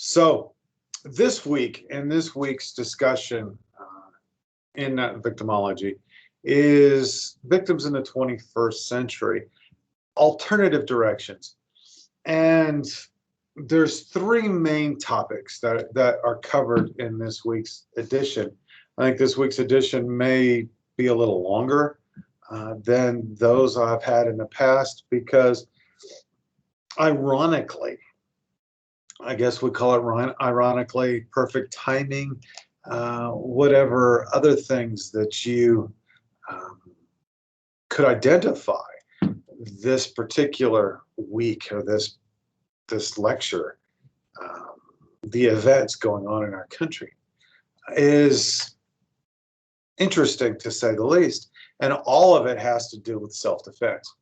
So this week, in this week's discussion in victimology, is victims in the 21st century, alternative directions. And there's three main topics that are covered in this week's edition. I think this week's edition may be a little longer than those I've had in the past because, ironically, I guess we call it ironically, perfect timing, whatever other things that you could identify this particular week or this lecture, the events going on in our country is interesting to say the least, and all of it has to do with self-defense.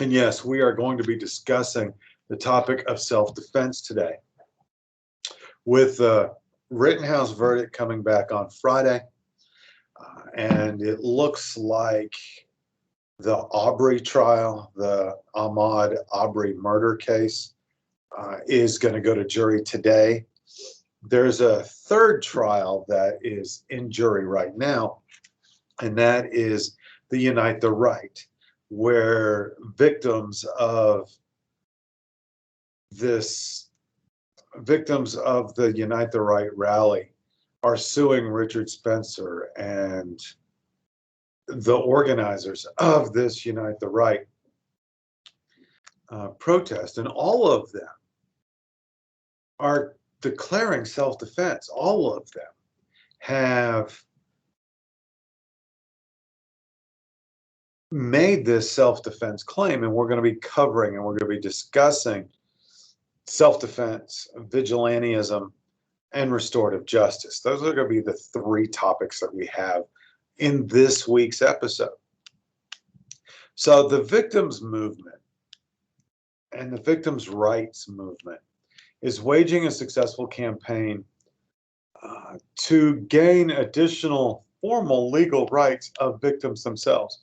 And yes, we are going to be discussing the topic of self-defense today. With the Rittenhouse verdict coming back on Friday, and it looks like the Aubrey trial, the Ahmaud Aubrey murder case, is going to go to jury today. There's a third trial that is in jury right now, and that is the Unite the Right, where victims of the Unite the Right rally are suing Richard Spencer and the organizers of this Unite the Right protest, and all of them are declaring self-defense. All of them have made this self-defense claim, and we're going to be covering and we're going to be discussing self-defense, vigilantism, and restorative justice. Those are going to be the three topics that we have in this week's episode. So the victims movement and the victims' rights movement is waging a successful campaign to gain additional formal legal rights of victims themselves.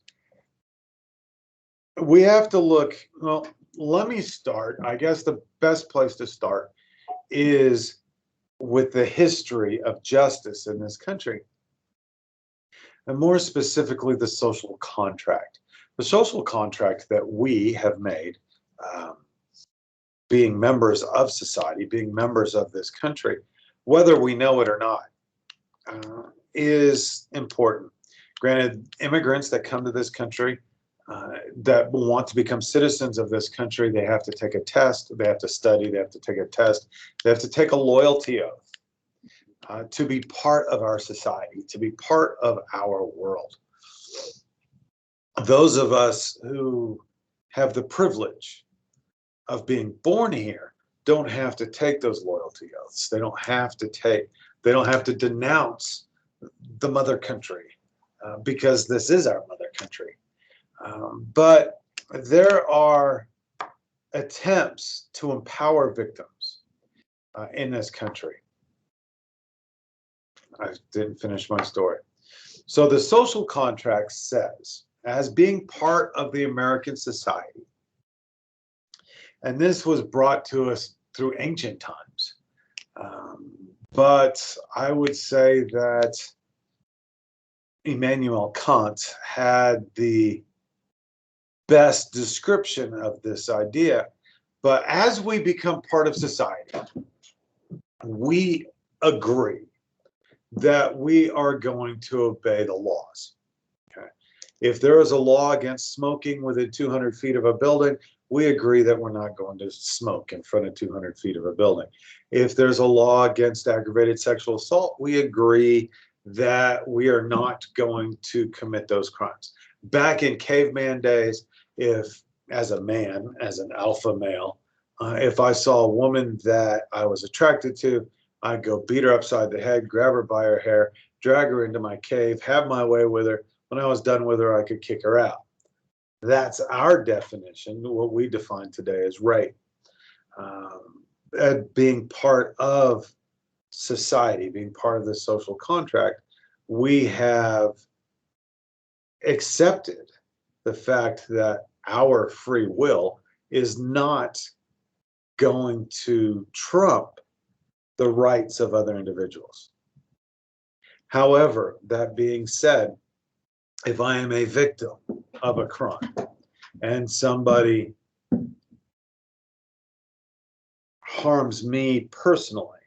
We have to look, well, let me start. I guess the best place to start is with the history of justice in this country, and more specifically, the social contract. The social contract that we have made, being members of society, being members of this country, whether we know it or not, is important. Granted, immigrants that come to this country that want to become citizens of this country, they have to take a test, they have to study, they have to take a test, they have to take a loyalty oath to be part of our society, to be part of our world. Those of us who have the privilege of being born here don't have to take those loyalty oaths. They don't have to denounce the mother country because this is our mother country. But there are attempts to empower victims in this country. I didn't finish my story. So the social contract says, as being part of the American society, and this was brought to us through ancient times, but I would say that Immanuel Kant had the best description of this idea. But as we become part of society, we agree that we are going to obey the laws. Okay? If there is a law against smoking within 200 feet of a building, we agree that we're not going to smoke in front of 200 feet of a building. If there's a law against aggravated sexual assault, we agree that we are not going to commit those crimes. Back in caveman days, if as a man, as an alpha male, if I saw a woman that I was attracted to, I'd go beat her upside the head, grab her by her hair, drag her into my cave, have my way with her. When I was done with her, I could kick her out. That's our definition, what we define today as rape. Being part of society, being part of the social contract, we have accepted the fact that our free will is not going to trump the rights of other individuals. However, that being said, if I am a victim of a crime and somebody harms me personally,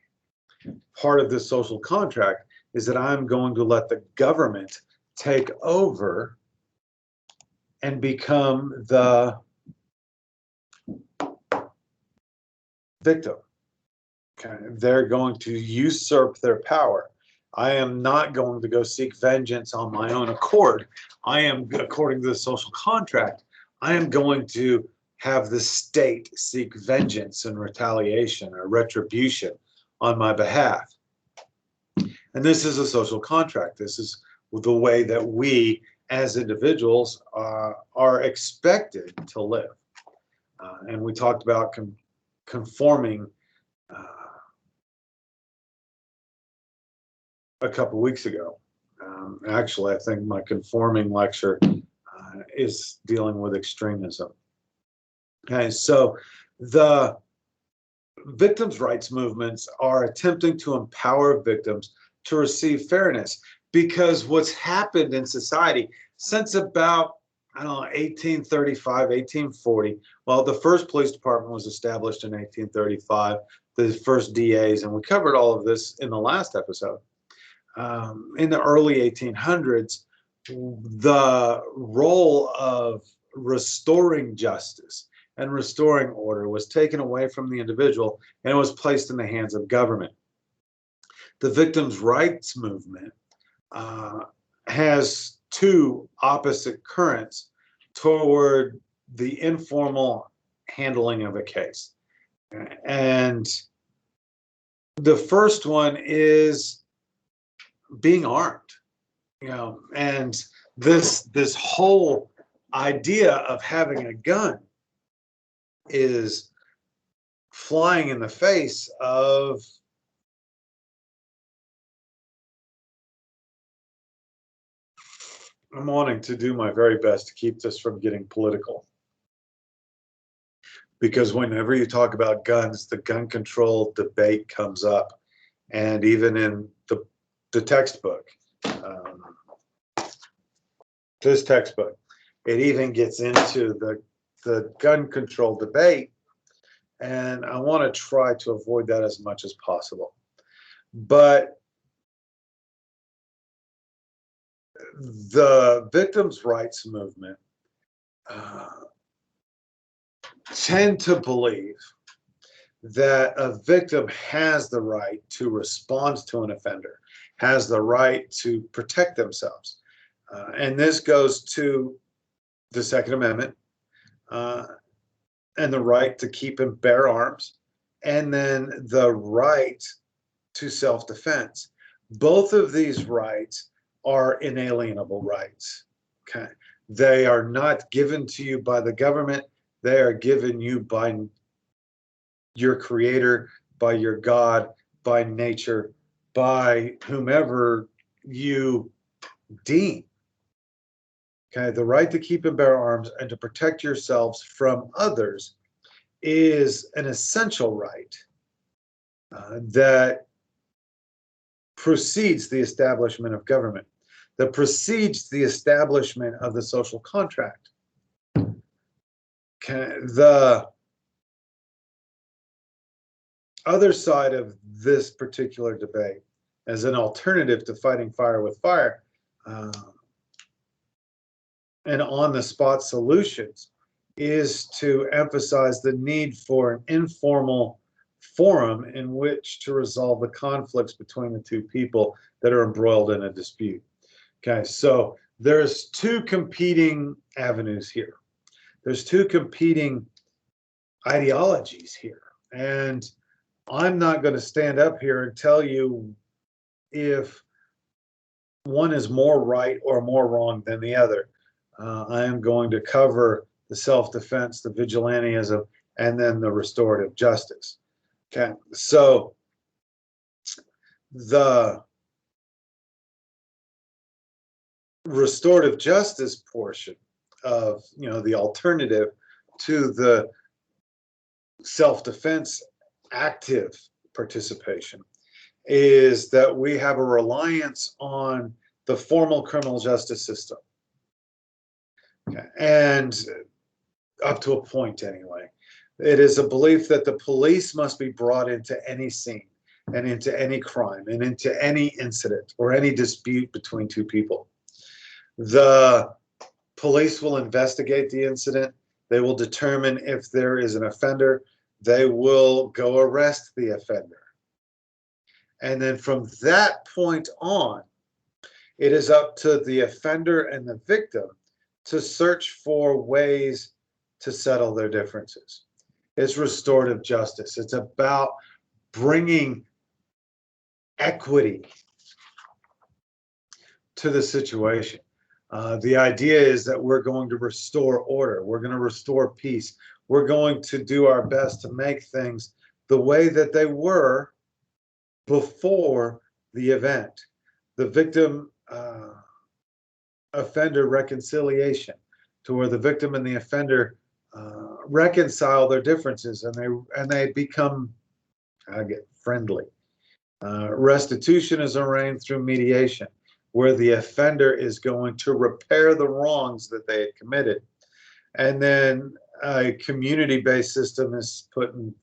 part of this social contract is that I'm going to let the government take over and become the victim. Okay. They're going to usurp their power. I am not going to go seek vengeance on my own accord. I am, according to the social contract, I am going to have the state seek vengeance and retaliation or retribution on my behalf. And this is a social contract. This is the way that we as individuals are expected to live. And we talked about conforming a couple weeks ago. Actually, I think my conforming lecture is dealing with extremism. Okay, so the victims' rights movements are attempting to empower victims to receive fairness, because what's happened in society since about, I don't know, 1835, 1840, well, the first police department was established in 1835, the first DAs, and we covered all of this in the last episode. In the early 1800s, the role of restoring justice and restoring order was taken away from the individual and it was placed in the hands of government. The victims' rights movement has two opposite currents toward the informal handling of a case. And the first one is being armed, and this whole idea of having a gun is flying in the face of I'm wanting to do my very best to keep this from getting political, because whenever you talk about guns, the gun control debate comes up, and even in the textbook, this textbook, it even gets into the gun control debate, and I want to try to avoid that as much as possible. But the victims' rights movement tend to believe that a victim has the right to respond to an offender, has the right to protect themselves. And this goes to the Second Amendment and the right to keep and bear arms, and then the right to self-defense. Both of these rights are inalienable rights. Okay. They are not given to you by the government. They are given you by your creator, by your God, by nature, by whomever you deem. Okay, the right to keep and bear arms and to protect yourselves from others is an essential right that precedes the establishment of government, that precedes the establishment of the social contract. Okay, the other side of this particular debate, as an alternative to fighting fire with fire, and on-the-spot solutions, is to emphasize the need for an informal forum in which to resolve the conflicts between the two people that are embroiled in a dispute. Okay, so there's two competing avenues here. There's two competing ideologies here. And I'm not going to stand up here and tell you if one is more right or more wrong than the other. I am going to cover the self-defense, the vigilantism, and then the restorative justice. Okay, so the restorative justice portion of, the alternative to the self-defense active participation is that we have a reliance on the formal criminal justice system. Okay. And up to a point anyway. It is a belief that the police must be brought into any scene and into any crime and into any incident or any dispute between two people. The police will investigate the incident. They will determine if there is an offender. They will go arrest the offender. And then from that point on, it is up to the offender and the victim to search for ways to settle their differences. It's restorative justice. It's about bringing equity to the situation. The idea is that we're going to restore order. We're going to restore peace. We're going to do our best to make things the way that they were before the event. The victim offender reconciliation, to where the victim and the offender reconcile their differences and they become friendly. Restitution is arranged through mediation, where the offender is going to repair the wrongs that they had committed. And then a community-based system is put in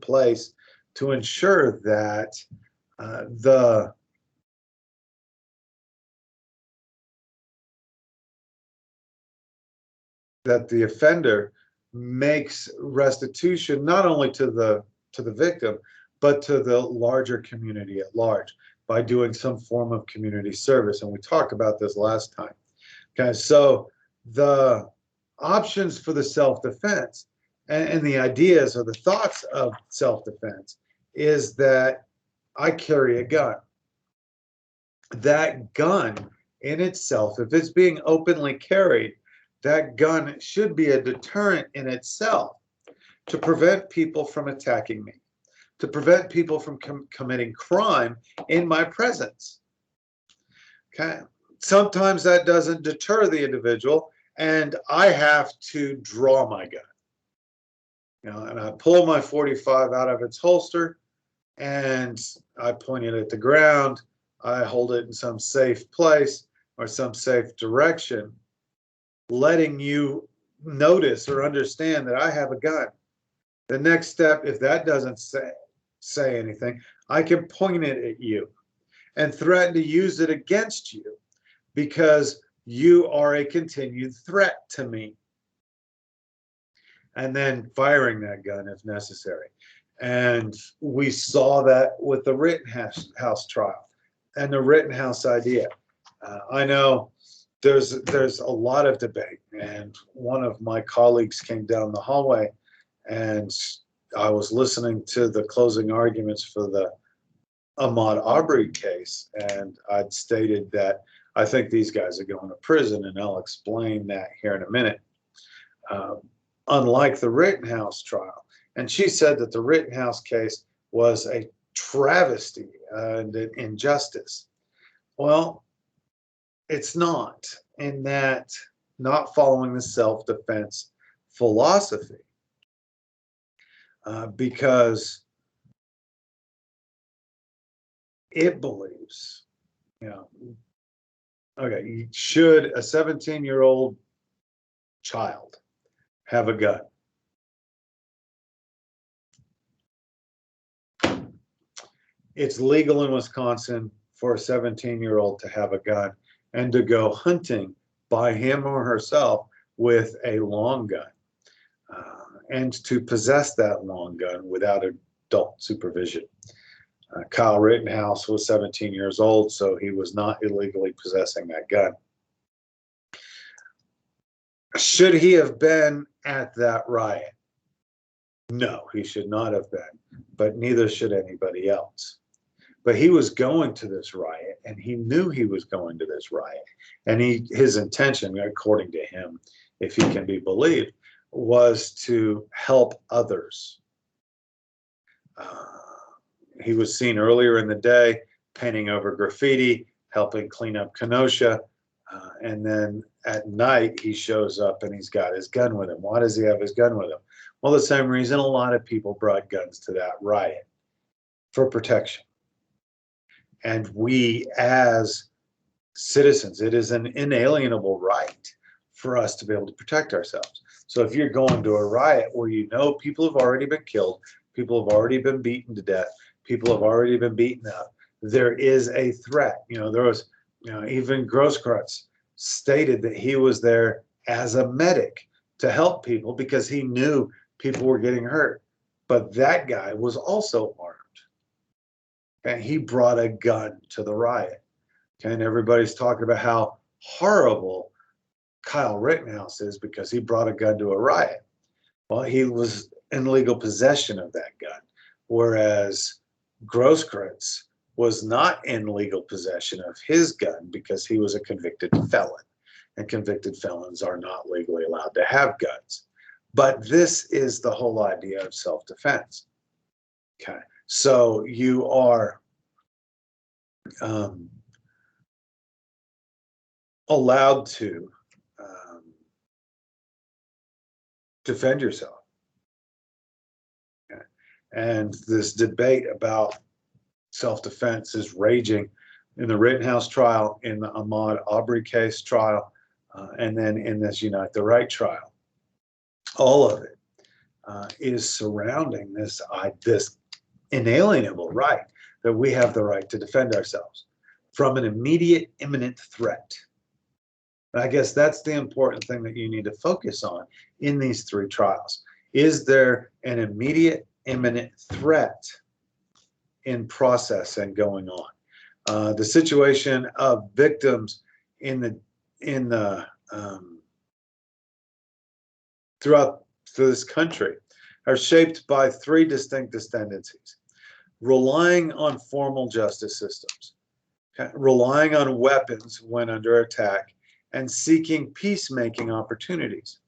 place to ensure that the offender makes restitution not only to the victim, but to the larger community at large by doing some form of community service. And we talked about this last time. Okay, so the options for the self-defense and the ideas or the thoughts of self-defense is that I carry a gun. That gun in itself, if it's being openly carried, that gun should be a deterrent in itself to prevent people from attacking me, to prevent people from committing crime in my presence. Okay. Sometimes that doesn't deter the individual, and I have to draw my gun. And I pull my .45 out of its holster, and I point it at the ground. I hold it in some safe place or some safe direction, letting you notice or understand that I have a gun. The next step, if that doesn't say anything, I can point it at you and threaten to use it against you because you are a continued threat to me. And then firing that gun if necessary. And we saw that with the Rittenhouse trial and the Rittenhouse idea. I know there's a lot of debate, and one of my colleagues came down the hallway, and I was listening to the closing arguments for the Ahmaud Arbery case, and I'd stated that I think these guys are going to prison, and I'll explain that here in a minute. Unlike the Rittenhouse trial. And she said that the Rittenhouse case was a travesty and an injustice. Well, it's not, in that not following the self-defense philosophy. Because it believes, okay, should a 17-year-old child have a gun? It's legal in Wisconsin for a 17-year-old to have a gun and to go hunting by him or herself with a long gun, and to possess that long gun without adult supervision. Kyle Rittenhouse was 17 years old, so he was not illegally possessing that gun. Should he have been at that riot? No, he should not have been, but neither should anybody else. But he was going to this riot, and he knew he was going to this riot. And his intention, according to him, if he can be believed, was to help others. He was seen earlier in the day painting over graffiti, helping clean up Kenosha. And then at night, he shows up and he's got his gun with him. Why does he have his gun with him? Well, the same reason a lot of people brought guns to that riot, for protection. And we, as citizens, it is an inalienable right for us to be able to protect ourselves. So if you're going to a riot where you know people have already been killed, people have already been beaten to death, people have already been beaten up, there is a threat. There was, even Grosskreutz stated that he was there as a medic to help people because he knew people were getting hurt. But that guy was also armed. And he brought a gun to the riot. And everybody's talking about how horrible Kyle Rittenhouse is because he brought a gun to a riot. Well, he was in legal possession of that gun, whereas Grosskreutz was not in legal possession of his gun because he was a convicted felon, and convicted felons are not legally allowed to have guns. But this is the whole idea of self-defense. Okay, so you are allowed to defend yourself. Okay. And this debate about self-defense is raging in the Rittenhouse trial, in the Ahmaud Arbery case trial, and then in this Unite the Right trial. All of it is surrounding this inalienable right that we have the right to defend ourselves from an immediate, imminent threat. And I guess that's the important thing that you need to focus on in these three trials. Is there an immediate, imminent threat in process and going on? The situation of victims throughout this country are shaped by three distinct tendencies: relying on formal justice systems, okay, relying on weapons when under attack, and seeking peacemaking opportunities.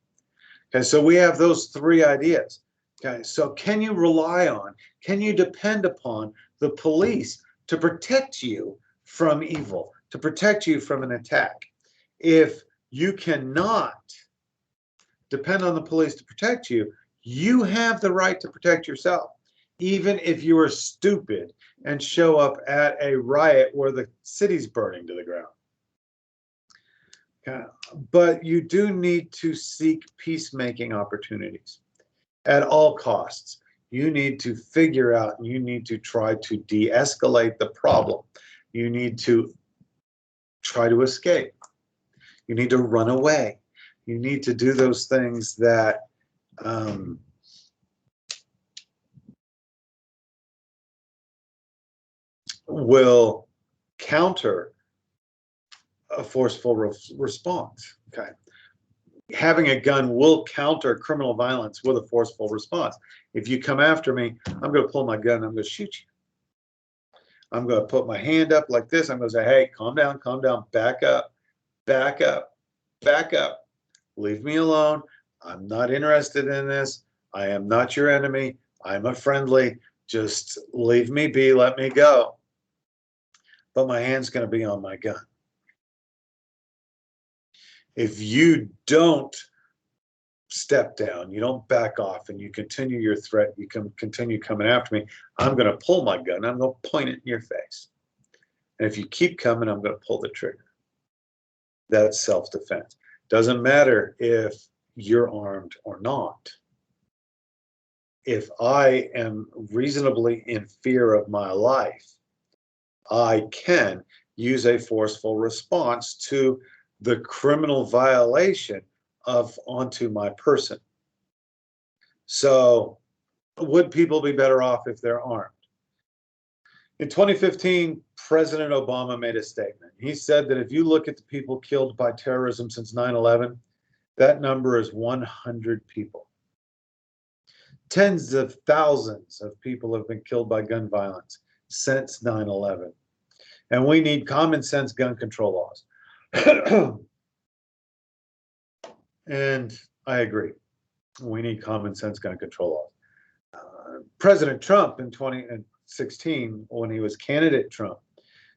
Okay, so we have those three ideas. Okay, so can you rely on, can you depend upon the police to protect you from evil, to protect you from an attack? If you cannot depend on the police to protect you, you have the right to protect yourself, even if you are stupid and show up at a riot where the city's burning to the ground. Okay. But you do need to seek peacemaking opportunities at all costs. You need to figure out, and you need to try to de-escalate the problem. You need to try to escape. You need to run away. You need to do those things that will counter a forceful response. Okay, having a gun will counter criminal violence with a forceful response. If you come after me, I'm going to pull my gun. I'm going to shoot you. I'm going to put my hand up like this. I'm going to say, "Hey, calm down, back up, back up, back up. Leave me alone. I'm not interested in this. I am not your enemy. I'm a friendly. Just leave me be. Let me go." But my hand's going to be on my gun. If you don't step down, you don't back off, and you continue your threat, you can continue coming after me, I'm going to pull my gun. I'm going to point it in your face. And if you keep coming, I'm going to pull the trigger. That's self-defense. Doesn't matter if you're armed or not. If I am reasonably in fear of my life, I can use a forceful response to the criminal violation onto my person. So would people be better off if they're armed? In 2015, President Obama made a statement. He said that if you look at the people killed by terrorism since 9/11, that number is 100 people. Tens of thousands of people have been killed by gun violence since 9/11. And we need common sense gun control laws. And I agree. We need common sense gun control laws. President Trump in 2016, when he was candidate Trump,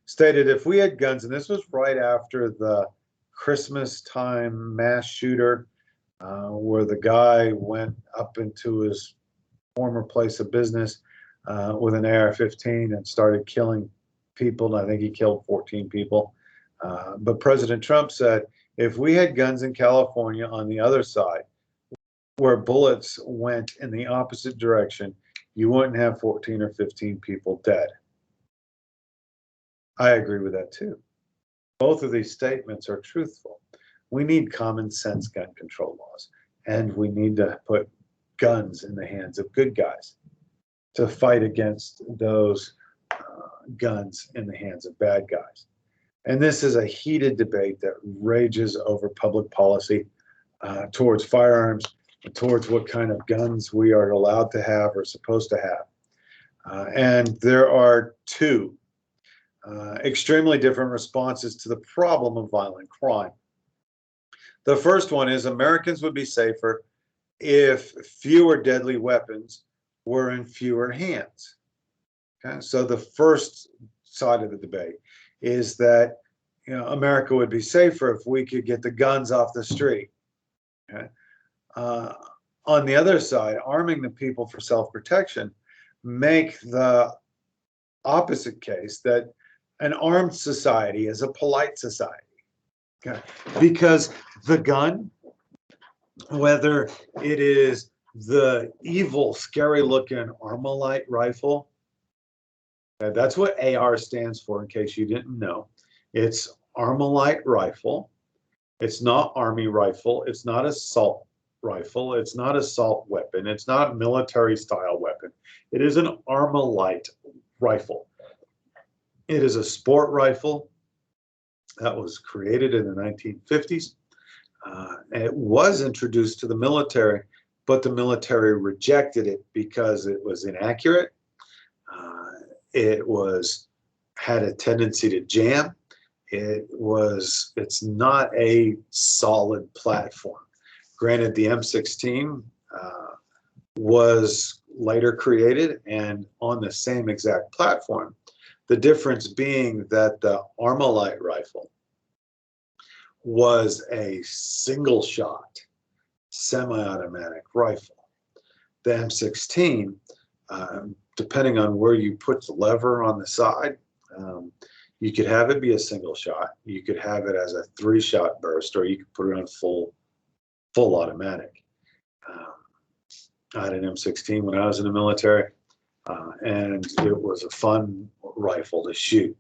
stated if we had guns, and this was right after the Christmas time mass shooter, where the guy went up into his former place of business with an AR-15 and started killing people. And I think he killed 14 people. But President Trump said, if we had guns in California on the other side, where bullets went in the opposite direction, you wouldn't have 14 or 15 people dead. I agree with that too. Both of these statements are truthful. We need common sense gun control laws, and we need to put guns in the hands of good guys to fight against those guns in the hands of bad guys. And this is a heated debate that rages over public policy towards firearms, towards what kind of guns we are allowed to have or supposed to have. And there are two extremely different responses to the problem of violent crime. The first one is Americans would be safer if fewer deadly weapons were in fewer hands. Okay? So the first side of the debate is that America would be safer if we could get the guns off the street. Okay? On the other side, arming the people for self-protection make the opposite case, that an armed society is a polite society. Okay? Because the gun, whether it is the evil, scary-looking Armalite rifle, that's what AR stands for, in case you didn't know. It's Armalite rifle. It's not Army rifle. It's not assault rifle. It's not assault weapon. It's not military-style weapon. It is an Armalite rifle. It is a sport rifle that was created in the 1950s. It was introduced to the military, but the military rejected it because it was inaccurate. It had a tendency to jam. It's not a solid platform. Granted, the M16 was later created and on the same exact platform. The difference being that the Armalite rifle was a single shot, semi-automatic rifle. The M16, depending on where you put the lever on the side, you could have it be a single shot. You could have it as a 3-shot burst, or you could put it on full automatic. I had an M16 when I was in the military, and it was a fun rifle to shoot,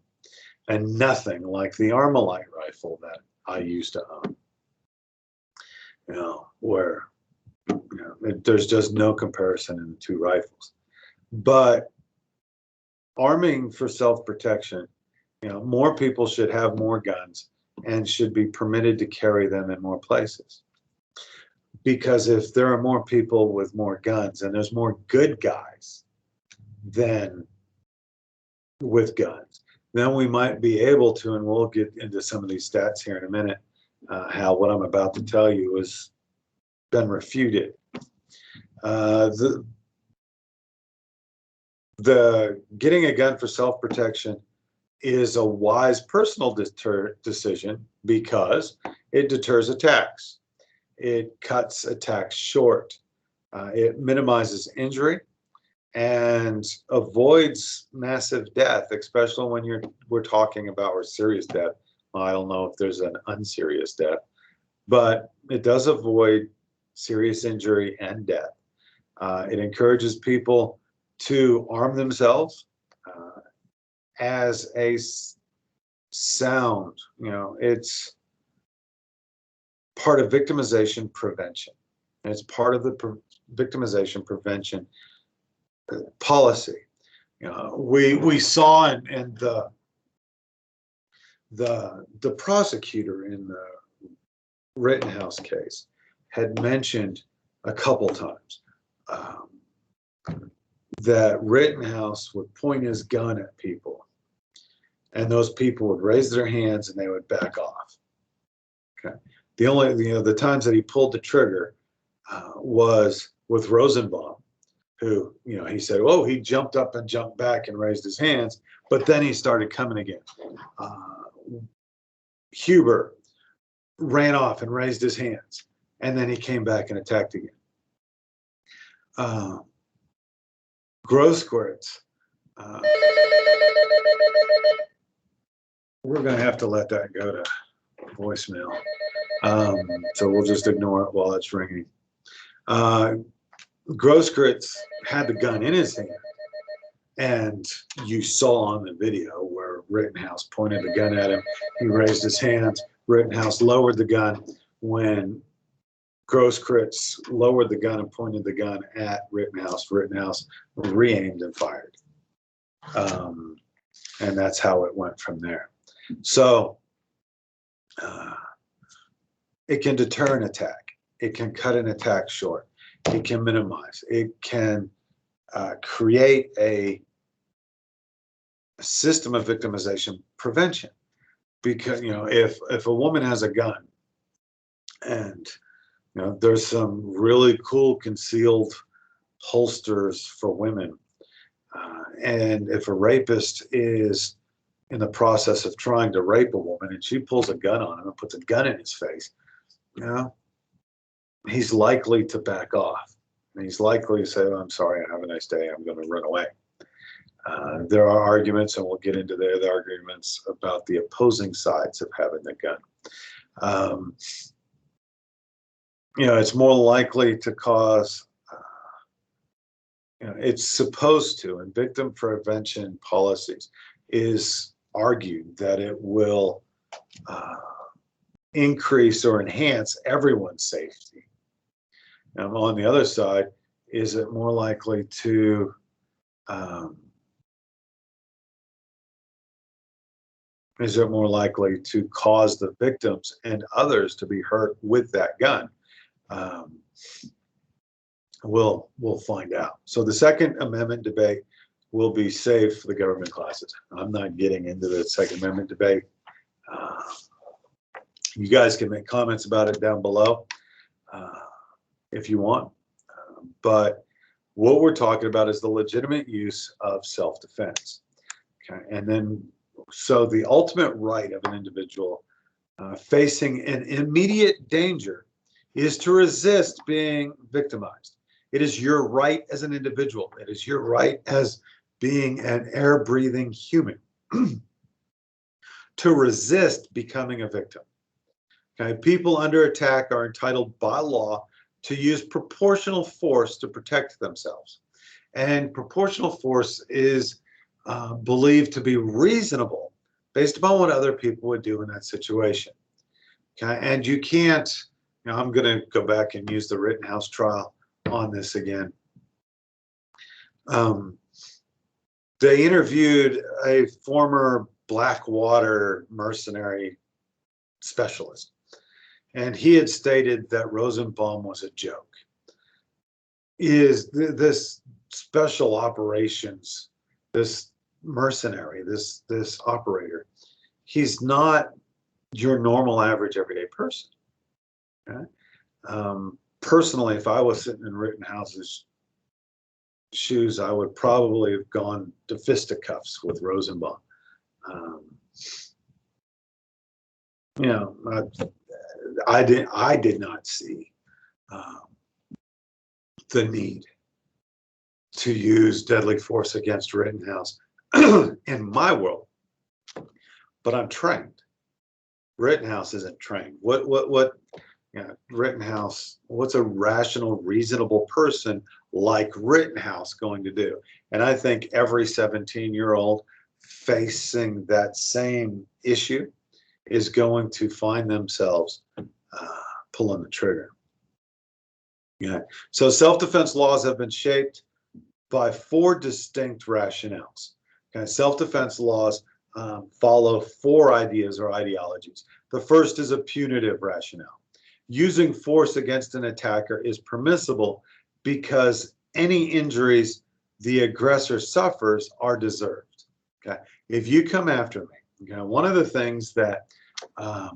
and nothing like the Armalite rifle that I used to own. Where there's just no comparison in the two rifles. But arming for self-protection, more people should have more guns and should be permitted to carry them in more places. Because if there are more people with more guns and there's more good guys than with guns, then we might be able to, and we'll get into some of these stats here in a minute, how what I'm about to tell you has been refuted. The getting a gun for self-protection is a wise personal decision because it deters attacks. It cuts attacks short. It minimizes injury and avoids massive death, especially when we're talking about serious death. Well, I don't know if there's an unserious death, but it does avoid serious injury and death. It encourages people to arm themselves as a sound. It's part of victimization prevention. And it's part of the victimization prevention policy. We saw in the prosecutor in the Rittenhouse case had mentioned a couple times that Rittenhouse would point his gun at people, and those people would raise their hands and they would back off. Okay. The only the times that he pulled the trigger was with Rosenbaum, who he said, oh, he jumped up and jumped back and raised his hands, but then he started coming again. Huber ran off and raised his hands, and then he came back and attacked again. Squirts. We're going to have to let that go to voicemail. So we'll just ignore it while it's ringing. Squirts had the gun in his hand, and you saw on the video where Rittenhouse pointed the gun at him. He raised his hands. Rittenhouse lowered the gun. When Squirts lowered the gun and pointed the gun at Rittenhouse, Rittenhouse re-aimed and fired. And that's how it went from there. So it can deter an attack. It can cut an attack short. It can minimize. It can create a system of victimization prevention. Because, you know, if a woman has a gun, and, you know, there's some really cool concealed holsters for women, and if a rapist is in the process of trying to rape a woman and she pulls a gun on him and puts a gun in his face, you know, he's likely to back off. And he's likely to say, oh, I'm sorry, have a nice day, I'm going to run away. There are arguments, and we'll get into the arguments about the opposing sides of having the gun. You know, it's more likely to cause, you know, it's supposed to, and victim prevention policies is argued that it will increase or enhance everyone's safety. Now, on the other side, is it more likely to cause the victims and others to be hurt with that gun? We'll find out. So the Second Amendment debate will be saved for the government classes. I'm not getting into the Second Amendment debate. You guys can make comments about it down below if you want. But what we're talking about is the legitimate use of self-defense. Okay, and then so the ultimate right of an individual facing an immediate danger is to resist being victimized. It is your right as an individual. It is your right as being an air-breathing human to resist becoming a victim. Okay, people under attack are entitled by law to use proportional force to protect themselves. And proportional force is believed to be reasonable based upon what other people would do in that situation. Okay, and you can't, you know, I'm going to go back and use the Rittenhouse trial on this again. They interviewed a former Blackwater mercenary specialist, and he had stated that Rosenbaum was a joke. Is this special operations, this mercenary, this operator, he's not your normal average everyday person. Okay? Personally, if I was sitting in Rittenhouse's shoes, I would probably have gone to fisticuffs with Rosenbaum. You know, I did not see the need to use deadly force against Rittenhouse in my world, but I'm trained. Rittenhouse isn't trained. What you know, Rittenhouse, what's a rational, reasonable person like Rittenhouse going to do? And I think every 17-year-old facing that same issue is going to find themselves pulling the trigger. Yeah. So self-defense laws have been shaped by 4 distinct rationales. Okay. Self-defense laws follow 4 ideas or ideologies. The first is a punitive rationale. Using force against an attacker is permissible because any injuries the aggressor suffers are deserved. Okay. If you come after me, okay, one of the things that I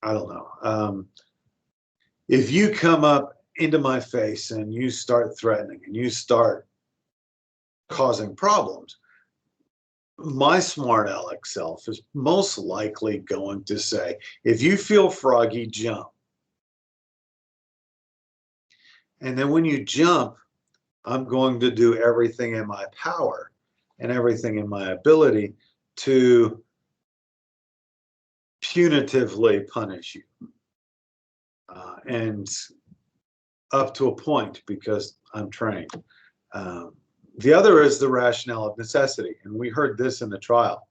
don't know. If you come up into my face and you start threatening and you start causing problems, my smart aleck self is most likely going to say, if you feel froggy, jump. And then when you jump, I'm going to do everything in my power and everything in my ability to punitively punish you. And up to a point, because I'm trained. The other is the rationale of necessity. And we heard this in the trial.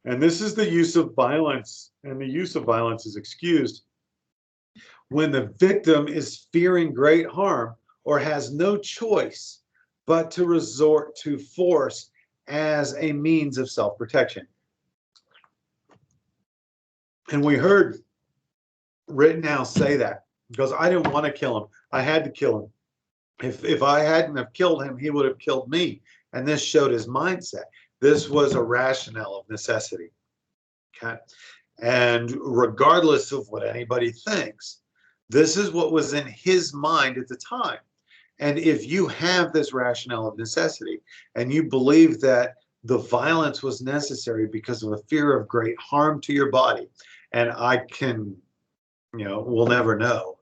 And this is the use of violence. And the use of violence is excused when the victim is fearing great harm or has no choice but to resort to force as a means of self-protection. And we heard Rittenhouse say that because I didn't want to kill him. I had to kill him. If I hadn't have killed him, he would have killed me. And this showed his mindset. This was a rationale of necessity. Okay. And regardless of what anybody thinks, this is what was in his mind at the time. And if you have this rationale of necessity and you believe that the violence was necessary because of a fear of great harm to your body, and I can, we'll never know,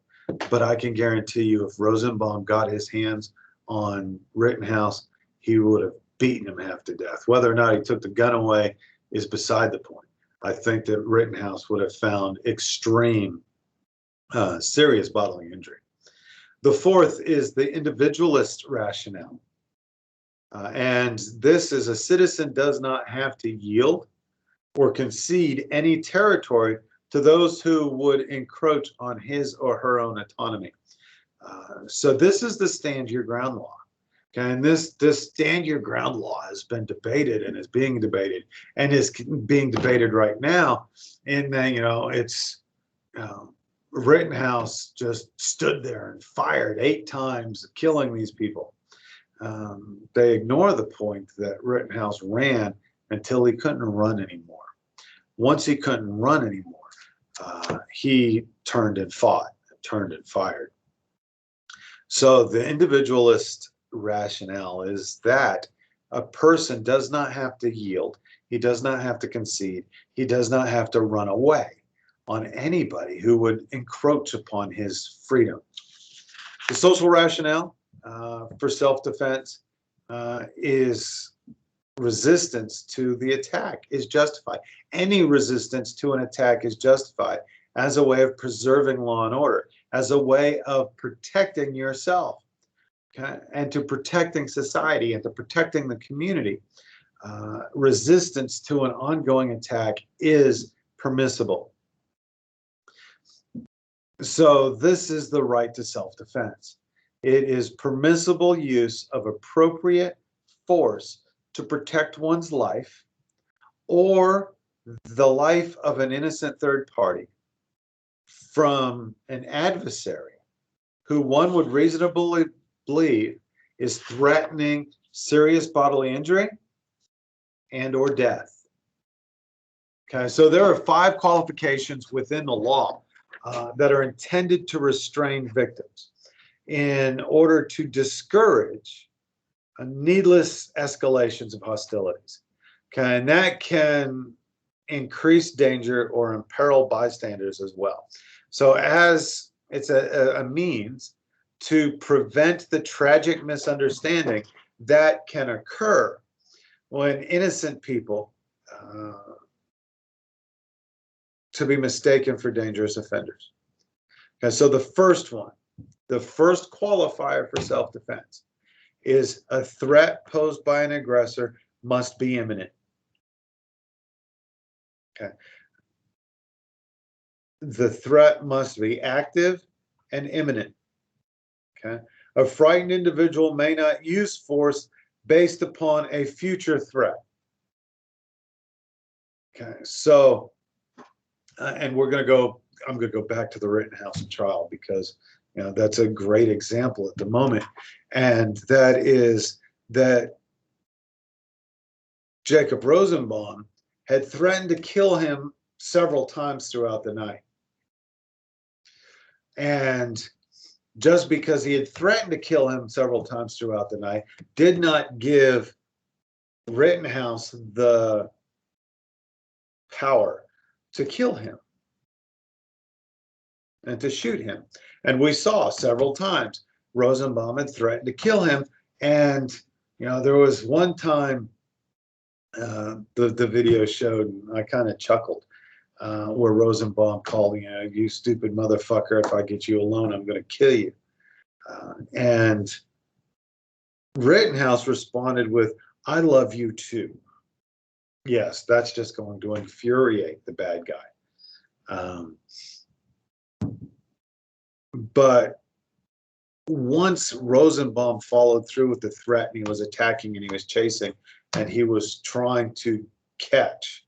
but I can guarantee you if Rosenbaum got his hands on Rittenhouse, he would have beaten him half to death. Whether or not he took the gun away is beside the point. I think that Rittenhouse would have found extreme, serious bodily injury. The fourth is the individualist rationale. And this is a citizen does not have to yield or concede any territory to those who would encroach on his or her own autonomy. So this is the stand your ground law. Okay, and this stand your ground law has been debated and is being debated and is being debated right now. And it's Rittenhouse just stood there and fired 8 times, killing these people. They ignore the point that Rittenhouse ran until he couldn't run anymore. Once he couldn't run anymore, he turned and fought, turned and fired. So the individualist rationale is that a person does not have to yield. He does not have to concede. He does not have to run away on anybody who would encroach upon his freedom. The social rationale for self-defense is resistance to the attack is justified. Any resistance to an attack is justified as a way of preserving law and order, as a way of protecting yourself, okay, and to protecting society and to protecting the community. Resistance to an ongoing attack is permissible. So this is the right to self-defense. It is permissible use of appropriate force to protect one's life or the life of an innocent third party from an adversary who one would reasonably believe is threatening serious bodily injury and or death. Okay, so there are 5 qualifications within the law that are intended to restrain victims in order to discourage needless escalations of hostilities. Okay, and that can increase danger or imperil bystanders as well. So as it's a means to prevent the tragic misunderstanding that can occur when innocent people to be mistaken for dangerous offenders. Okay, so the first one, the first qualifier for self-defense is a threat posed by an aggressor must be imminent. Okay. The threat must be active and imminent. Okay. A frightened individual may not use force based upon a future threat. Okay. So, and I'm going to go back to the Rittenhouse trial because that's a great example at the moment, and that is that Jacob Rosenbaum had threatened to kill him several times throughout the night. And just because he had threatened to kill him several times throughout the night did not give Rittenhouse the power to kill him and to shoot him. And we saw several times Rosenbaum had threatened to kill him. And, there was one time the video showed, and I kind of chuckled, where Rosenbaum called, you stupid motherfucker, if I get you alone, I'm going to kill you. And Rittenhouse responded with, I love you too. Yes, that's just going to infuriate the bad guy. But once Rosenbaum followed through with the threat and he was attacking and he was chasing and he was trying to catch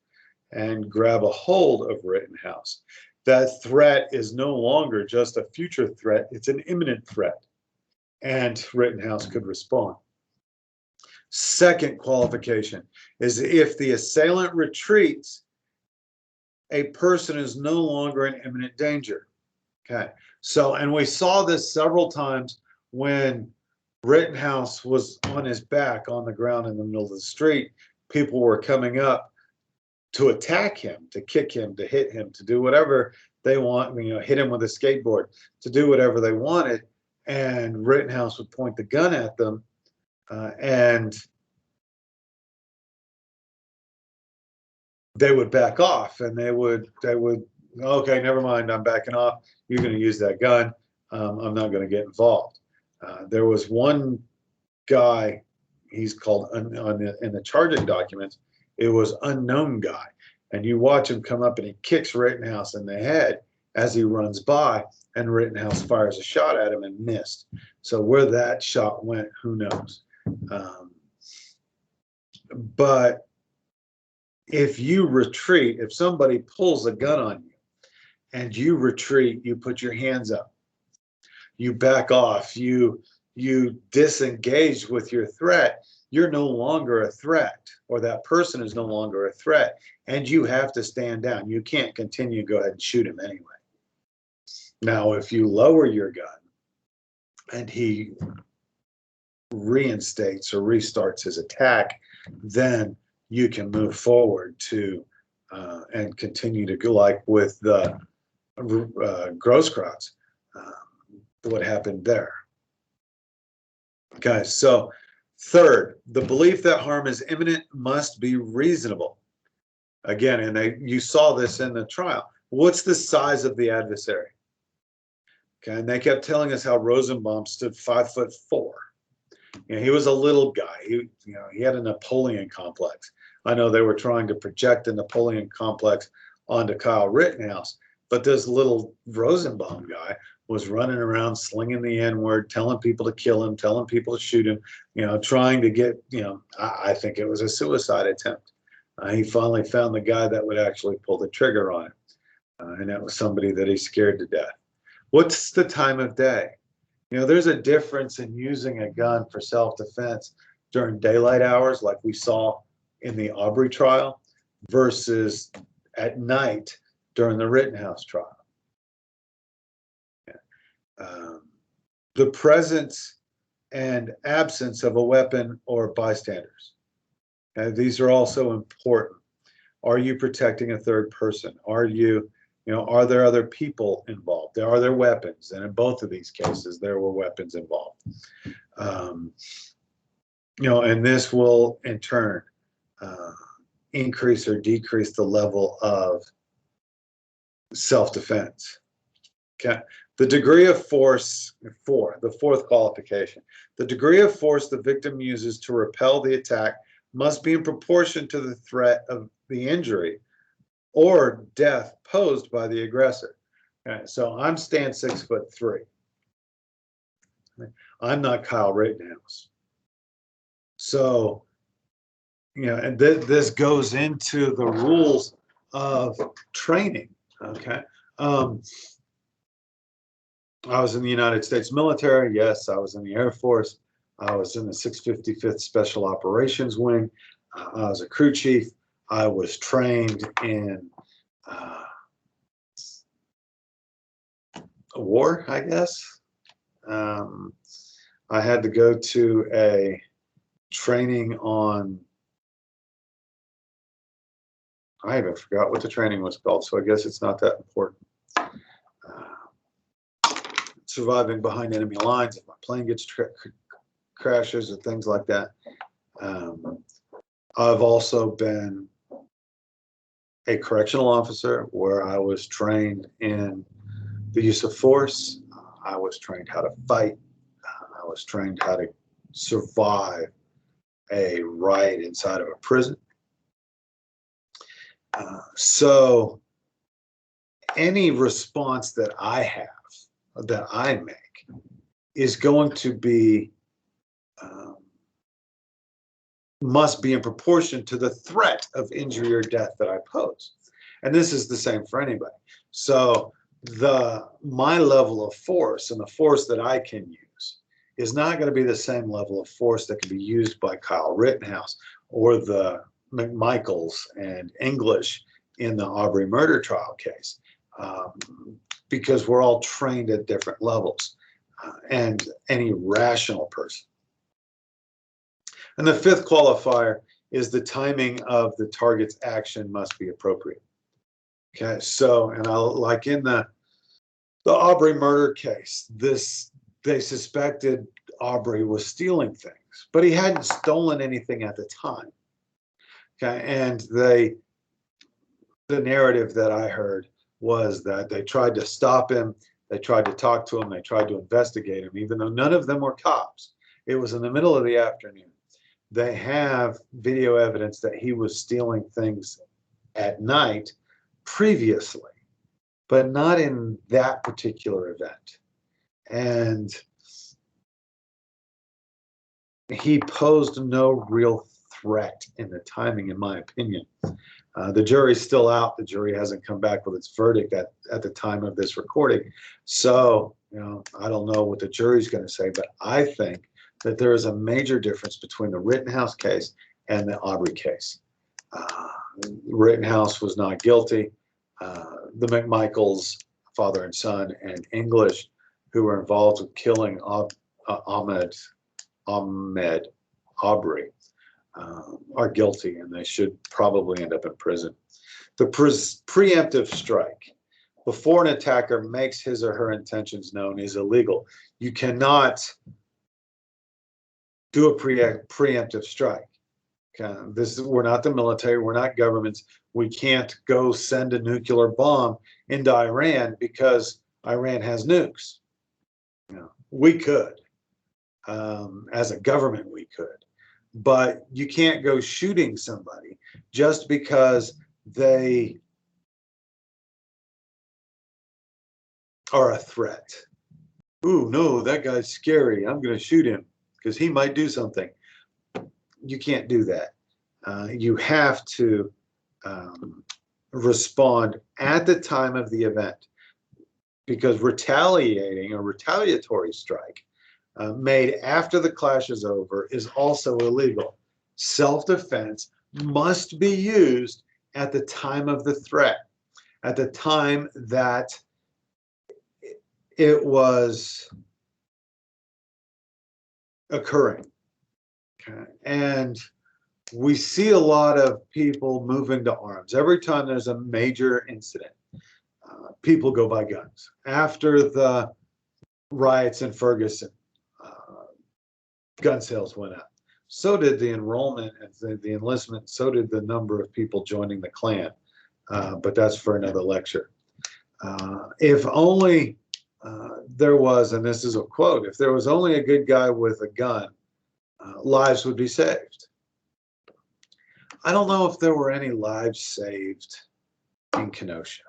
and grab a hold of Rittenhouse, that threat is no longer just a future threat, it's an imminent threat. And Rittenhouse could respond. Second qualification is if the assailant retreats, a person is no longer in imminent danger. Okay. So, and we saw this several times when Rittenhouse was on his back on the ground in the middle of the street. People were coming up to attack him, to kick him, to hit him, to do whatever they want, hit him with a skateboard, to do whatever they wanted. And Rittenhouse would point the gun at them, and they would back off, and they would, okay, never mind, I'm backing off. You're going to use that gun. I'm not going to get involved. There was one guy, he's called, in the charging documents, it was unknown guy. And you watch him come up and he kicks Rittenhouse in the head as he runs by, and Rittenhouse fires a shot at him and missed. So where that shot went, who knows? But if you retreat, if somebody pulls a gun on you and you retreat, you put your hands up, you back off, you disengage with your threat, you're no longer a threat, or that person is no longer a threat, and you have to stand down. You can't continue to go ahead and shoot him anyway. Now, if you lower your gun and he reinstates or restarts his attack, then you can move forward to and continue to go, like with the Grosskreutz, what happened there. Okay, so third, the belief that harm is imminent must be reasonable. Again, and you saw this in the trial. What's the size of the adversary? Okay, and they kept telling us how Rosenbaum stood 5'4". He was a little guy. He had a Napoleon complex. I know they were trying to project the Napoleon complex onto Kyle Rittenhouse, but this little Rosenbaum guy was running around slinging the N-word, telling people to kill him, telling people to shoot him, trying to get, I think it was a suicide attempt. He finally found the guy that would actually pull the trigger on him, and that was somebody that he scared to death. What's the time of day? There's a difference in using a gun for self-defense during daylight hours, like we saw in the Aubrey trial, versus at night during the Rittenhouse trial. The presence and absence of a weapon or bystanders. These are also important. Are you protecting a third person? Are there other people involved? Are there weapons? And in both of these cases, there were weapons involved. And this will in turn increase or decrease the level of self-defense. Okay. The degree of force, the fourth qualification, the degree of force the victim uses to repel the attack must be in proportion to the threat of the injury or death posed by the aggressor. Okay, so I'm Stan 6'3". I'm not Kyle Rittenhouse. So, and this goes into the rules of training. Okay. I was in the United States military. Yes, I was in the Air Force. I was in the 655th Special Operations Wing. I was a crew chief. I was trained in a war, I guess. I had to go to a training on I even forgot what the training was called, so I guess it's not that important. Surviving behind enemy lines, if my plane gets crashes or things like that. I've also been a correctional officer where I was trained in the use of force. I was trained how to fight. I was trained how to survive a riot inside of a prison. So any response that I have, that I make, is going to be, must be in proportion to the threat of injury or death that I pose. And this is the same for anybody. So my level of force and the force that I can use is not going to be the same level of force that can be used by Kyle Rittenhouse or the McMichaels and English in the Aubrey murder trial case, because we're all trained at different levels, and any rational person. And the fifth qualifier is the timing of the target's action must be appropriate. Okay, so, and like in the Aubrey murder case, they suspected Aubrey was stealing things, but he hadn't stolen anything at the time. Okay, and the narrative that I heard was that they tried to stop him, they tried to talk to him, they tried to investigate him, even though none of them were cops. It was in the middle of the afternoon. They have video evidence that he was stealing things at night previously, but not in that particular event. And he posed no real threat in the timing, in my opinion. The jury's still out. The jury hasn't come back with its verdict at the time of this recording. So, I don't know what the jury's going to say, but I think that there is a major difference between the Rittenhouse case and the Aubrey case. Rittenhouse was not guilty. The McMichaels, father and son, and English, who were involved with killing Ahmed Aubrey, are guilty, and they should probably end up in prison. The preemptive strike, before an attacker makes his or her intentions known, is illegal. You cannot do a preemptive strike. Okay? We're not the military, we're not governments. We can't go send a nuclear bomb into Iran because Iran has nukes. We could. As a government, we could. But you can't go shooting somebody just because they are a threat. Ooh, no, that guy's scary. I'm going to shoot him because he might do something. You can't do that. You have to respond at the time of the event, because retaliating, a retaliatory strike made after the clash is over, is also illegal. Self-defense must be used at the time of the threat, at the time that it was occurring. Okay. And we see a lot of people moving to arms. Every time there's a major incident, people go buy guns. After the riots in Ferguson, gun sales went up. So did the enrollment and the enlistment. So did the number of people joining the Klan. But that's for another lecture. If only there was, and this is a quote, if there was only a good guy with a gun, lives would be saved. I don't know if there were any lives saved in Kenosha.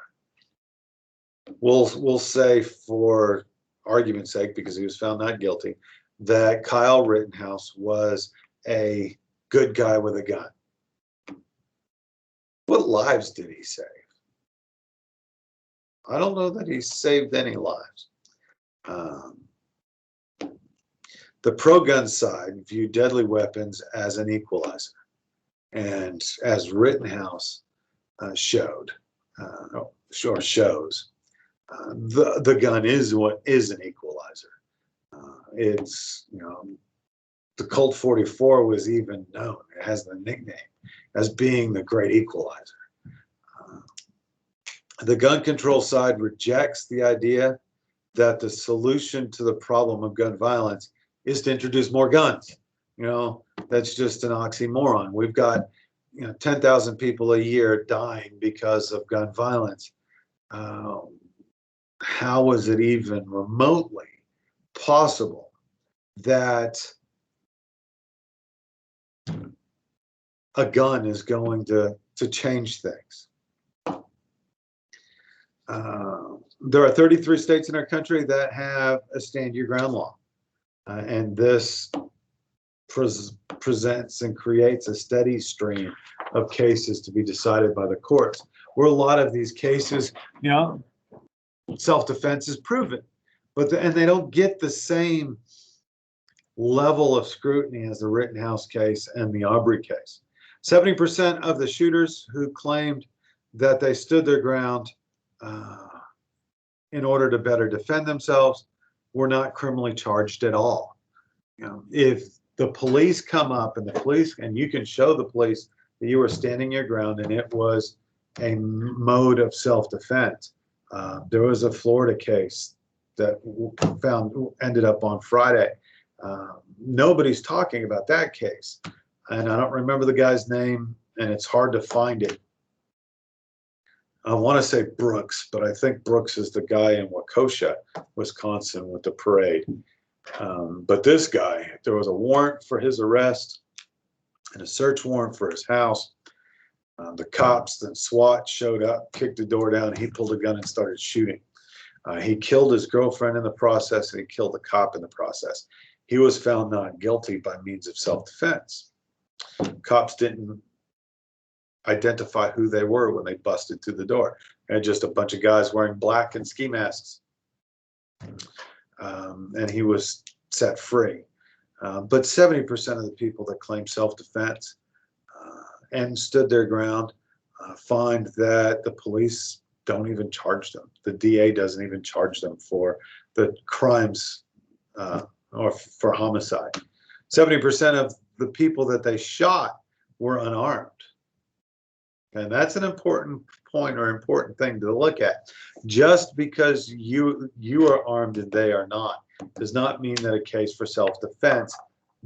We'll say, for argument's sake, because he was found not guilty, that Kyle Rittenhouse was a good guy with a gun. What lives did he save? I don't know that he saved any lives. The pro-gun side viewed deadly weapons as an equalizer. And as Rittenhouse shows, the gun is what is an equalizer. It's, the Colt 44 was even known, it has the nickname as being the great equalizer. The gun control side rejects the idea that the solution to the problem of gun violence is to introduce more guns. That's just an oxymoron. We've got 10,000 people a year dying because of gun violence. How is it even remotely possible that a gun is going to change things? There are 33 states in our country that have a stand your ground law. And this presents and creates a steady stream of cases to be decided by the courts, where a lot of these cases, self-defense is proven, and they don't get the same level of scrutiny as the Rittenhouse case and the Aubrey case. 70% of the shooters who claimed that they stood their ground in order to better defend themselves were not criminally charged at all. If the police come up and you can show the police that you were standing your ground and it was a mode of self-defense. There was a Florida case that ended up on Friday. Nobody's talking about that case. And I don't remember the guy's name, and it's hard to find it. I want to say Brooks, but I think Brooks is the guy in Waukesha, Wisconsin, with the parade. But this guy, there was a warrant for his arrest and a search warrant for his house. The cops, the SWAT showed up, kicked the door down. He pulled a gun and started shooting. He killed his girlfriend in the process, and he killed the cop in the process. He was found not guilty by means of self-defense. Cops didn't identify who they were when they busted through the door. They had just a bunch of guys wearing black and ski masks. And he was set free. But 70% of the people that claim self-defense and stood their ground find that the police don't even charge them. The DA doesn't even charge them for the crimes or for homicide. 70% of the people that they shot were unarmed. And that's an important point or important thing to look at. Just because you are armed and they are not does not mean that a case for self-defense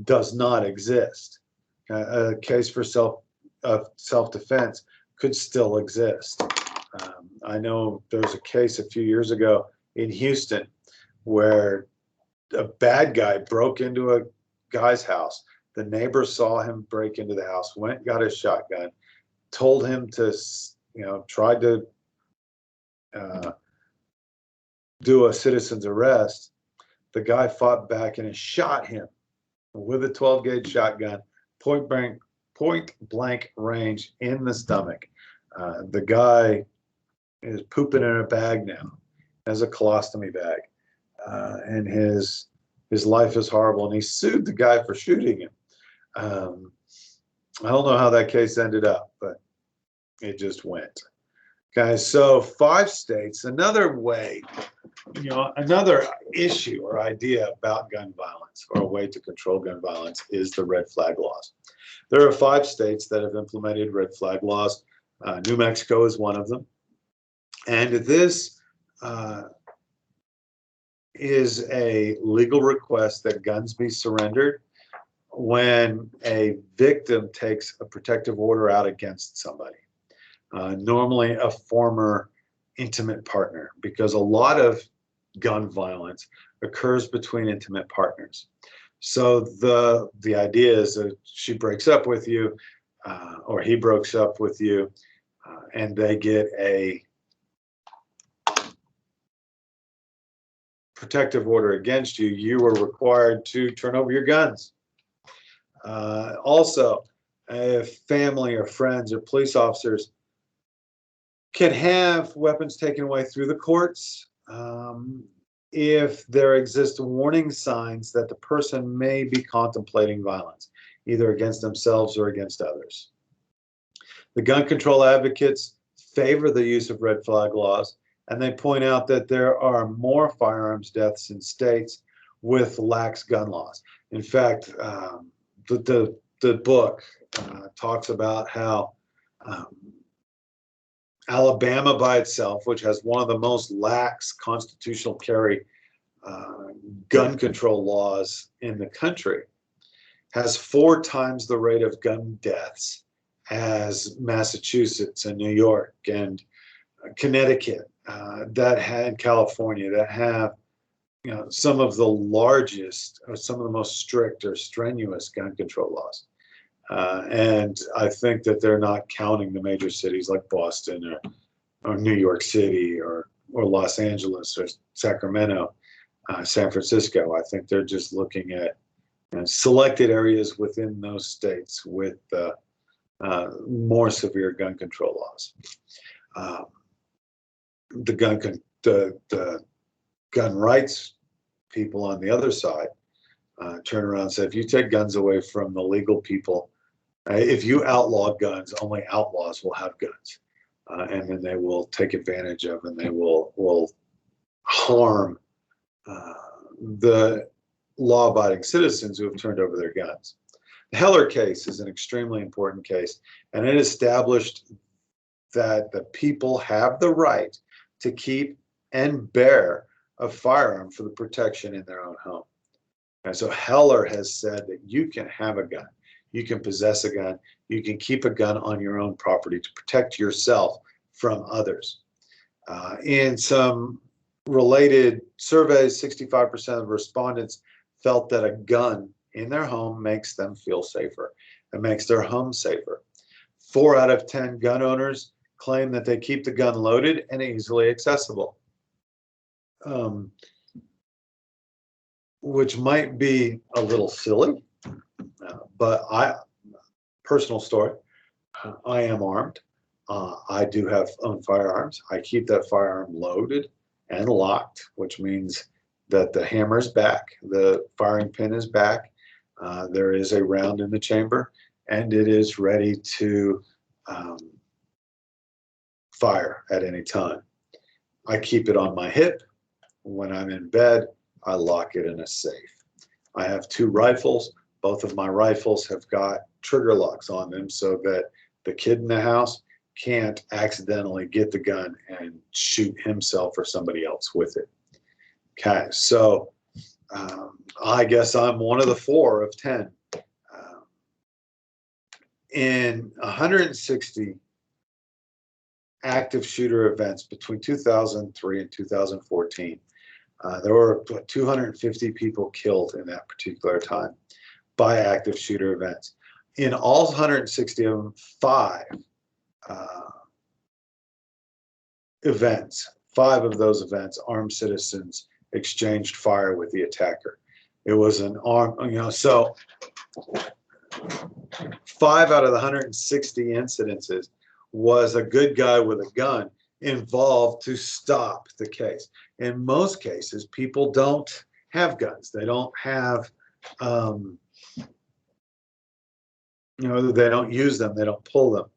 does not exist. A case for self-defense could still exist. I know there was a case a few years ago in Houston where a bad guy broke into a guy's house. The neighbor saw him break into the house, went, got his shotgun, told him to, tried to do a citizen's arrest. The guy fought back and shot him with a 12-gauge shotgun, point blank range in the stomach. The guy is pooping in a bag now, has a colostomy bag, and his life is horrible. And he sued the guy for shooting him. I don't know how that case ended up, but it just went. Okay, so 5 states, another way, another issue or idea about gun violence or a way to control gun violence is the red flag laws. There are 5 states that have implemented red flag laws. New Mexico is one of them. And this is a legal request that guns be surrendered when a victim takes a protective order out against somebody, normally a former intimate partner, because a lot of gun violence occurs between intimate partners. So the idea is that she breaks up with you, or he breaks up with you, and they get a protective order against you, you are required to turn over your guns. Also, if family or friends or police officers can have weapons taken away through the courts if there exist warning signs that the person may be contemplating violence, either against themselves or against others. The gun control advocates favor the use of red flag laws, and they point out that there are more firearms deaths in states with lax gun laws. In fact, the book talks about how Alabama by itself, which has one of the most lax constitutional carry gun control laws in the country, has 4 times the rate of gun deaths as Massachusetts and New York and Connecticut, that had California, that have some of the largest or some of the most strict or strenuous gun control laws. And I think that they're not counting the major cities like Boston or New York City or Los Angeles or Sacramento, San Francisco. I think they're just looking at selected areas within those states with more severe gun control laws. The gun rights people on the other side turn around and say, if you take guns away from the legal people, if you outlaw guns, only outlaws will have guns. And then they will take advantage of and they will harm the law-abiding citizens who have turned over their guns. The Heller case is an extremely important case, and it established that the people have the right to keep and bear a firearm for the protection in their own home. And so Heller has said that you can have a gun, you can possess a gun, you can keep a gun on your own property to protect yourself from others. In some related surveys, 65% of respondents felt that a gun in their home makes them feel safer. It makes their home safer. 4 out of 10 gun owners claim that they keep the gun loaded and easily accessible, which might be a little silly, but personal story, I am armed. I do own firearms. I keep that firearm loaded and locked, which means that the hammer is back, the firing pin is back, there is a round in the chamber, and it is ready to fire at any time. I keep it on my hip. When I'm in bed, I lock it in a safe. I have 2 rifles. Both of my rifles have got trigger locks on them so that the kid in the house can't accidentally get the gun and shoot himself or somebody else with it. Okay, so I guess I'm one of the 4 of 10. In 160 active shooter events between 2003 and 2014, there were 250 people killed in that particular time by active shooter events. In all 160 of them, 5 of those events, armed citizens exchanged fire with the attacker. It was an armed, so 5 out of the 160 incidences was a good guy with a gun involved to stop the case. In most cases, people don't have guns. They don't have, they don't use them. They don't pull them.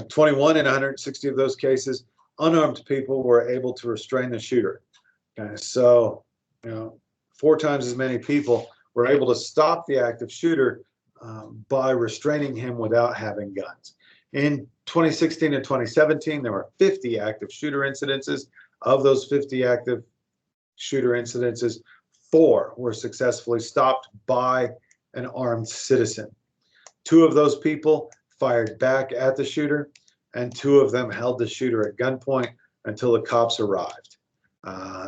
21 in 160 of those cases, unarmed people were able to restrain the shooter. Okay, so 4 times as many people were able to stop the active shooter by restraining him without having guns. In 2016 and 2017, there were 50 active shooter incidences. Of those 50 active shooter incidences, 4 were successfully stopped by an armed citizen. 2 of those people fired back at the shooter, and 2 of them held the shooter at gunpoint until the cops arrived.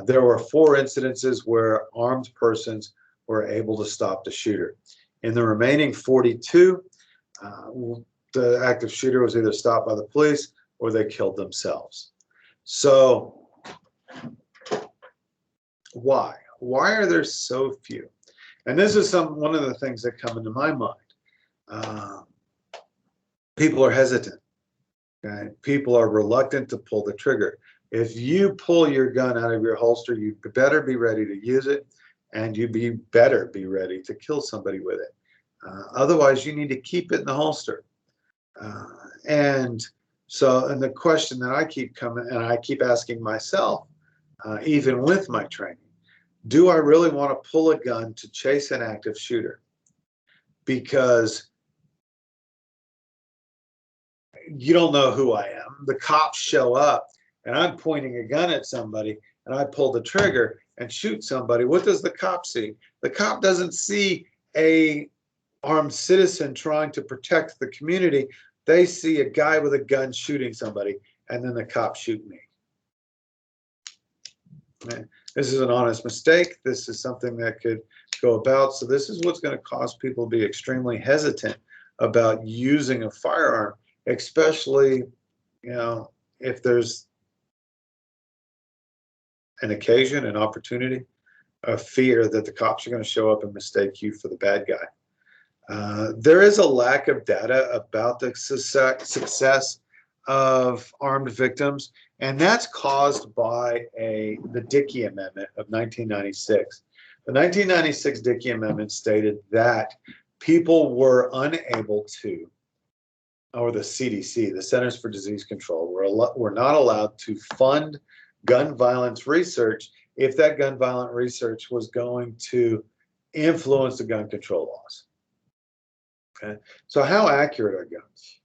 There were 4 incidences where armed persons were able to stop the shooter. In the remaining 42, the active shooter was either stopped by the police or they killed themselves. So why? Why are there so few? And this is one of the things that come into my mind. People are hesitant. Okay? People are reluctant to pull the trigger. If you pull your gun out of your holster, you better be ready to use it, and you better be ready to kill somebody with it. Otherwise, you need to keep it in the holster. And the question that I keep coming, and I keep asking myself, even with my training, do I really want to pull a gun to chase an active shooter? Because you don't know who I am. The cops show up and I'm pointing a gun at somebody and I pull the trigger and shoot somebody. What does the cop see? The cop doesn't see a armed citizen trying to protect the community. They see a guy with a gun shooting somebody, and then the cops shoot me. This is an honest mistake. This is something that could go about. So this is what's going to cause people to be extremely hesitant about using a firearm, especially, if there's an occasion, an opportunity, a fear that the cops are going to show up and mistake you for the bad guy. There is a lack of data about the success of armed victims, and that's caused by the Dickey Amendment of 1996. The 1996 Dickey Amendment stated that people were unable to, or the CDC, the Centers for Disease Control, were not allowed to fund gun violence research if that gun violence research was going to influence the gun control laws. Okay, so how accurate are guns?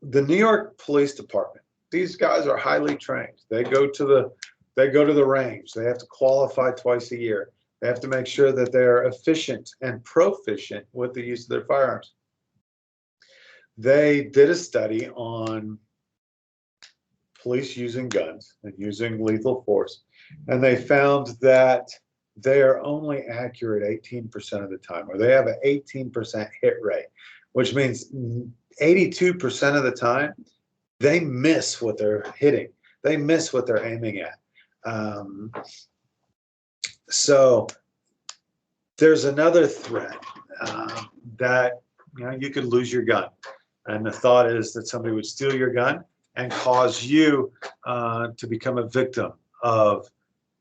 The New York Police Department, these guys are highly trained. They go to the range. They have to qualify twice a year. They have to make sure that they're efficient and proficient with the use of their firearms. They did a study on police using guns and using lethal force, and they found that they are only accurate 18% of the time, or they have an 18% hit rate, which means 82% of the time they miss what they're hitting. They miss what they're aiming at. So there's another threat that you could lose your gun, and the thought is that somebody would steal your gun and cause you to become a victim of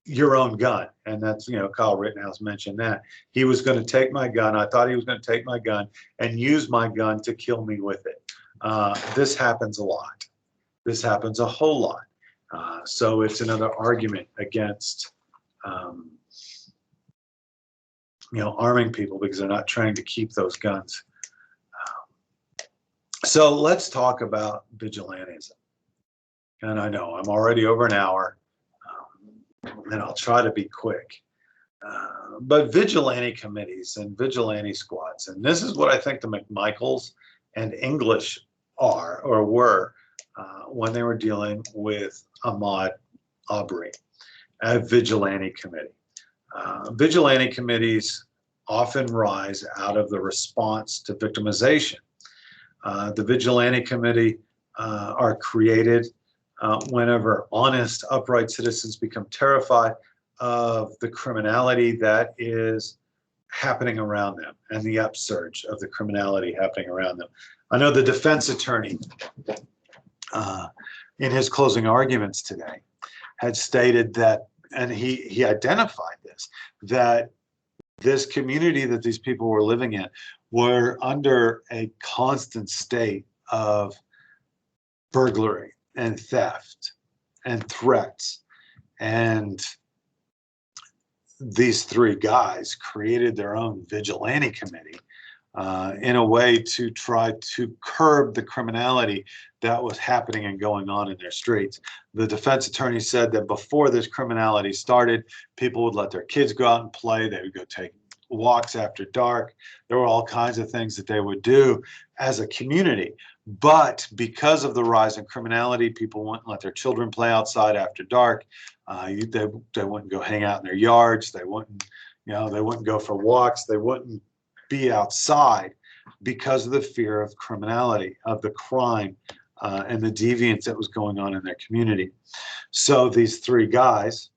your own gun. And that's, Kyle Rittenhouse mentioned that. He was going to take my gun. I thought he was going to take my gun and use my gun to kill me with it. This happens a lot. This happens a whole lot. So it's another argument against, arming people because they're not trained to keep those guns. So let's talk about vigilantism. And I know I'm already over an hour, and I'll try to be quick. But vigilante committees and vigilante squads, and this is what I think the McMichaels and English are or were when they were dealing with Ahmaud Arbery, a vigilante committee. Vigilante committees often rise out of the response to victimization. The vigilante committee are created whenever honest, upright citizens become terrified of the criminality that is happening around them and the upsurge of the criminality happening around them. I know the defense attorney, in his closing arguments today, had stated that, and he identified this, that this community that these people were living in were under a constant state of burglary and theft and threats. And these three guys created their own vigilante committee in a way to try to curb the criminality that was happening and going on in their streets. The defense attorney said that before this criminality started, people would let their kids go out and play. They would go take walks after dark. There were all kinds of things that they would do as a community. But because of the rise in criminality, people wouldn't let their children play outside after dark. They wouldn't go hang out in their yards. They wouldn't, they wouldn't go for walks. They wouldn't be outside because of the fear of criminality, of the crime and the deviance that was going on in their community. So these three guys,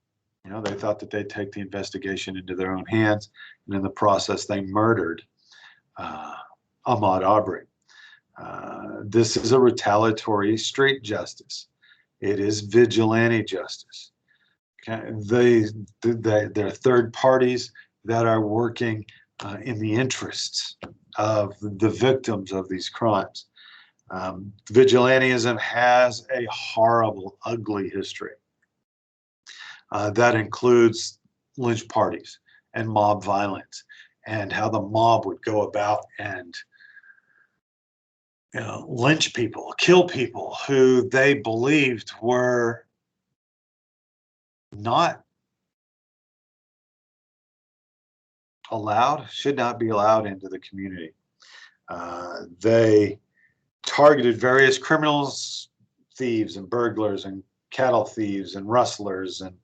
they thought that they'd take the investigation into their own hands, and in the process, they murdered Ahmaud Arbery. This is a retaliatory street justice. It is vigilante justice. Okay? They're third parties that are working in the interests of the victims of these crimes. Vigilantism has a horrible, ugly history. That includes lynch parties and mob violence, and how the mob would go about and lynch people, kill people who they believed were not allowed, should not be allowed into the community. They targeted various criminals, thieves and burglars and cattle thieves and rustlers and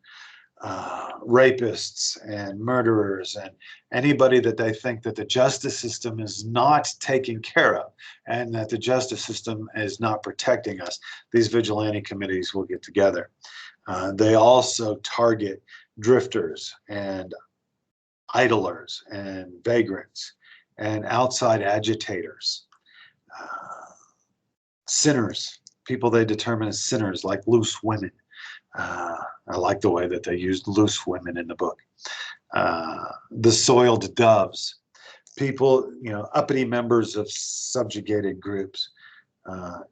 rapists and murderers and anybody that they think that the justice system is not taking care of and that the justice system is not protecting us. These vigilante committees will get together. They also target drifters and idlers and vagrants and outside agitators, sinners, people they determine as sinners, like loose women. I like the way that they used loose women in the book. The soiled doves, people, uppity members of subjugated groups,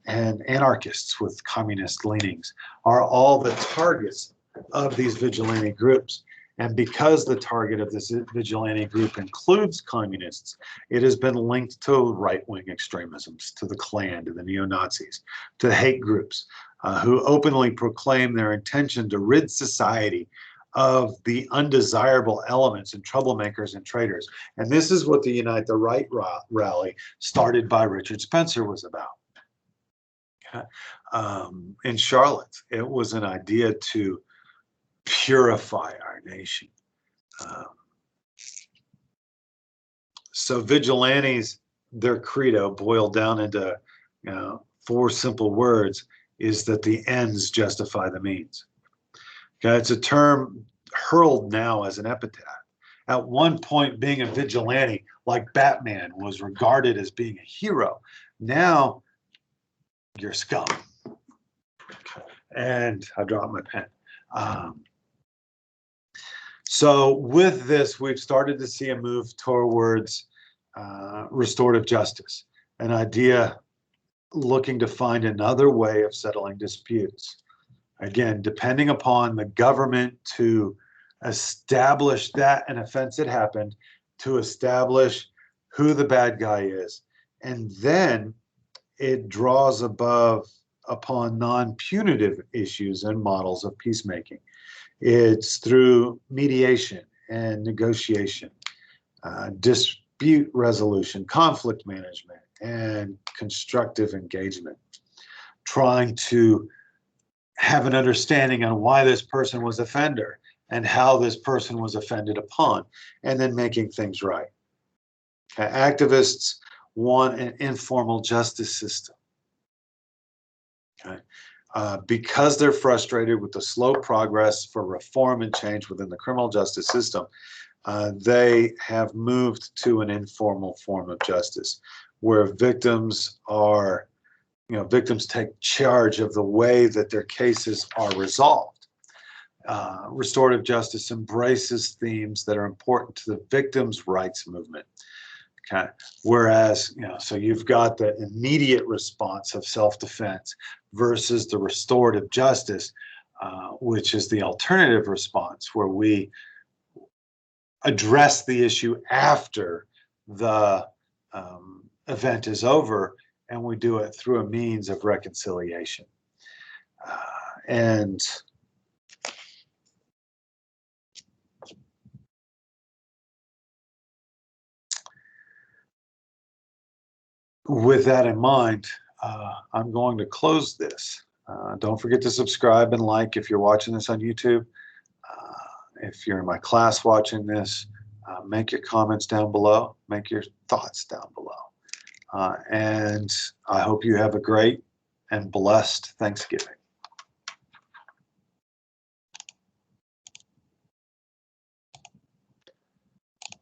and anarchists with communist leanings are all the targets of these vigilante groups. And because the target of this vigilante group includes communists, it has been linked to right-wing extremisms, to the Klan, to the neo-Nazis, to hate groups who openly proclaim their intention to rid society of the undesirable elements and troublemakers and traitors. And this is what the Unite the Right rally, started by Richard Spencer, was about. In Charlotte, it was an idea to purify our nation. So vigilantes, their credo boiled down into 4 simple words, is that the ends justify the means. Okay, it's a term hurled now as an epithet. At one point, being a vigilante, like Batman, was regarded as being a hero. Now, you're scum. And I dropped my pen. So with this, we've started to see a move towards restorative justice, an idea looking to find another way of settling disputes. Again, depending upon the government to establish that an offense had happened, to establish who the bad guy is, and then it draws upon non-punitive issues and models of peacemaking. It's through mediation and negotiation, dispute resolution, conflict management, and constructive engagement, trying to have an understanding on why this person was offender and how this person was offended upon, and then making things right. Okay. Activists want an informal justice system. Okay. Because they're frustrated with the slow progress for reform and change within the criminal justice system, they have moved to an informal form of justice where victims take charge of the way that their cases are resolved. Restorative justice embraces themes that are important to the victims' rights movement. Okay. Whereas, so you've got the immediate response of self-defense versus the restorative justice, which is the alternative response, where we address the issue after the event is over, and we do it through a means of reconciliation. And with that in mind, I'm going to close this. Don't forget to subscribe and like if you're watching this on YouTube. If you're in my class watching this, make your comments down below, make your thoughts down below. And I hope you have a great and blessed Thanksgiving.